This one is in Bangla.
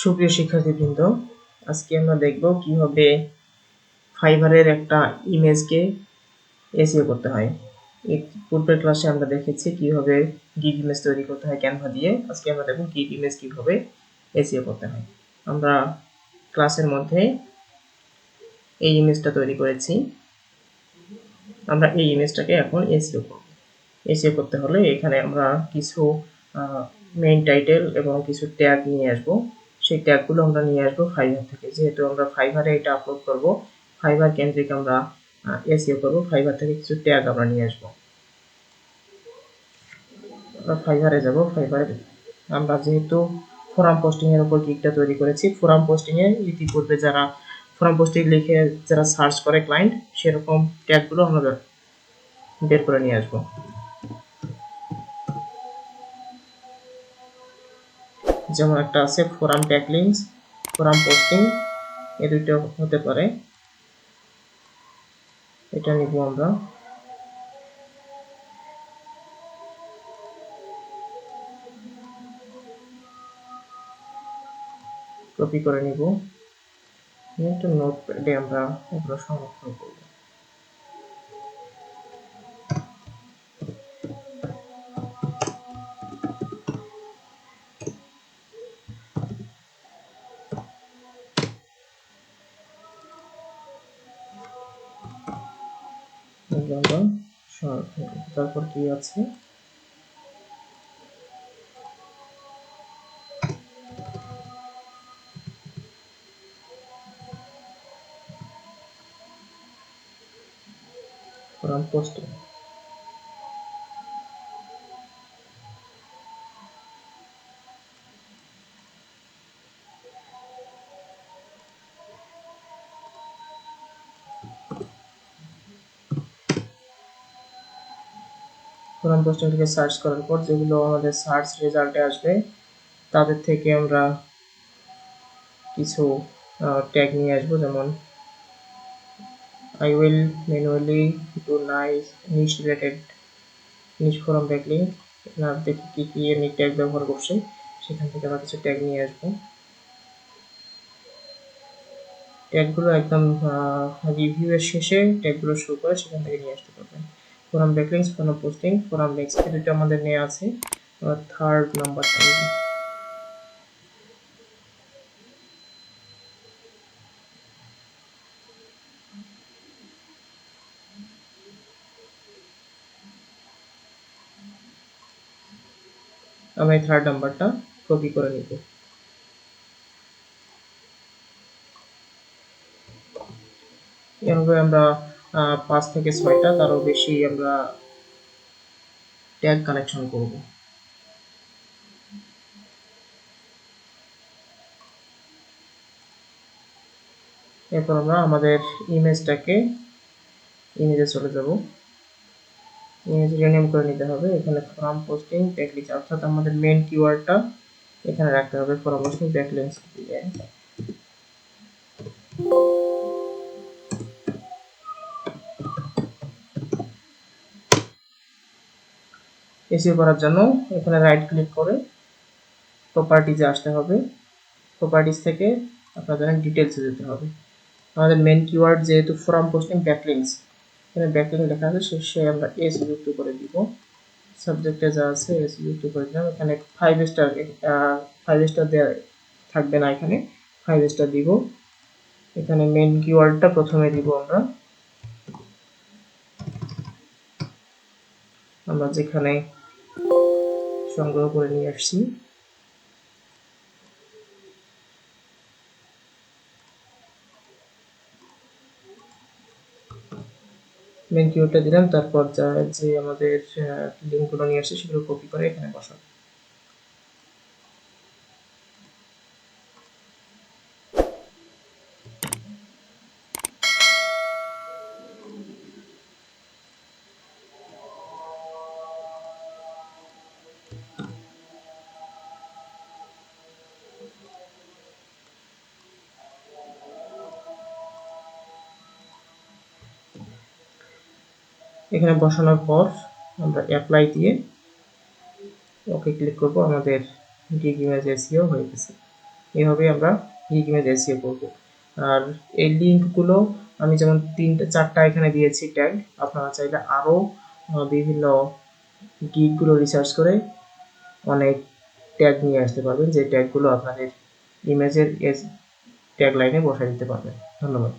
সুপ্রিয় শিক্ষার্থীবৃন্দ, আজকে আমরা দেখব কিভাবে ফাইবারের একটা ইমেজকে এসইও করতে হয়। এই পূর্বের ক্লাসে আমরা দেখেছি কিভাবে গিগ ইমেজ তৈরি করতে হয় ক্যানভা দিয়ে। আজকে আমরা দেখব গিগ ইমেজ কিভাবে এসইও করতে হয়। আমরা ক্লাসের মধ্যে এই ইমেজটা তৈরি করেছি। আমরা এই ইমেজটাকে এখন এসইও করব। এসইও করতে হলে এখানে আমরা কিছু মেইন টাইটেল এবং কিছু ট্যাগ নিয়ে আসব। সেই ট্যাগগুলো আমরা নিয়ে আসবো ফাইবার থেকে। যেহেতু আমরা ফাইবারে এটা আপলোড করব, ফাইবার কেন্দ্রিক আমরা এসইও করব, ফাইবার থেকে কিছু ট্যাগ আমরা নিয়ে আসবো। ফাইবারে যাব। ফাইবারে আমরা যেহেতু ফোরাম পোস্টিং এর উপর গিগটা তৈরি করেছি, ফোরাম পোস্টিং এ ইতিপূর্বে যারা ফোরাম পোস্টিং লিখে যারা সার্চ করে ক্লায়েন্ট, সেরকম ট্যাগগুলো আমরা বের করে নিয়ে আসবো। যেমন একটা আছে ফোরাম ব্যাকলিংকস, ফোরাম পোস্টিং, এই দুটো হতে পারে। এটা নিব আমরা। কপি করে নিব। একটা নোটপ্যাডে আমরা এগুলো সংরক্ষণ করব। তারপর কি আছে, ফোরাম পোস্টিং। ফোরাম পোস্টিং থেকে সার্চ করার পর যেগুলো আমাদের সার্চ রেজাল্টে আসবে, তাদের থেকে আমরা কিছু ট্যাগ নিয়ে আসবো। যেমন I will manually do niche related niche forum backlink। দেখি কি কি আমি ট্যাগ ব্যবহার করছি, সেখান থেকে আমরা কিছু ট্যাগ নিয়ে আসবো। ট্যাগগুলো একদম রিভিউ এর শেষে ট্যাগগুলো শো করে, সেখান থেকে নিয়ে আসতে পারবেন। Forum backlinks, forum posting, forum links, এটা আমাদের নেওয়া আছে। থার্ড নাম্বারটা নিব। আমরা এই থার্ড নাম্বারটা কপি করে নিব। এভাবে আমরা 5 থেকে 6টা, তারও বেশি আমরা ট্যাগ কালেকশন করব। এরপর আমরা আমাদের ইমেজে চলে যাব। ইমেজ রিনেম করে নিতে হবে। এখানে ফোরাম পোস্টিং ব্যাকলিংকস, অর্থাৎ আমাদের মেইন কিওয়ার্ডটা এখানে রাখতে হবে, ফোরাম পোস্টিং ব্যাকলিংকস দিয়ে। এসইও করার জন্য এখানে রাইট ক্লিক করে প্রপার্টিজে আসতে হবে। প্রপার্টিজ থেকে আপনারা জানেন ডিটেইলসে যেতে হবে। আমাদের মেইন কিওয়ার্ড যেহেতু ফোরাম পোস্টিং ব্যাকলিংকস, এখানে ব্যাকলিংক লেখা আছে, শেষে আমরা এস যুক্ত করে দিব। সাবজেক্টে যা আছে এস যুক্ত করে দিলাম। এখানে 5 স্টার দেওয়া থাকবে না, এখানে 5 স্টার দিব। এখানে মেইন কিওয়ার্ডটা প্রথমে দিব আমরা যেখানে সংগ্রহ করে নিয়ে আসছি। মেইন কিওয়ার্ডটা দিলাম, তারপর যে আমাদের লিঙ্কগুলো নিয়ে আসছে সেগুলো কপি করে এখানে বসাবো। এখানে বসানোর পর আমরা অ্যাপ্লাই দিয়ে ওকে ক্লিক করব। আমাদের গিগ ইমেজ এসইও হয়ে গেছে। এইভাবে আমরা গিগ ইমেজ এসইও করব। আর এই লিঙ্কগুলো আমি যেমন 3-4টা এখানে দিয়েছি ট্যাগ, আপনারা চাইলে আরও বিভিন্ন গিগগুলো রিসার্চ করে অনেক ট্যাগ নিয়ে আসতে পারবেন, যে ট্যাগগুলো আপনাদের ইমেজের ট্যাগ লাইনে বসায় দিতে পারবেন। ধন্যবাদ।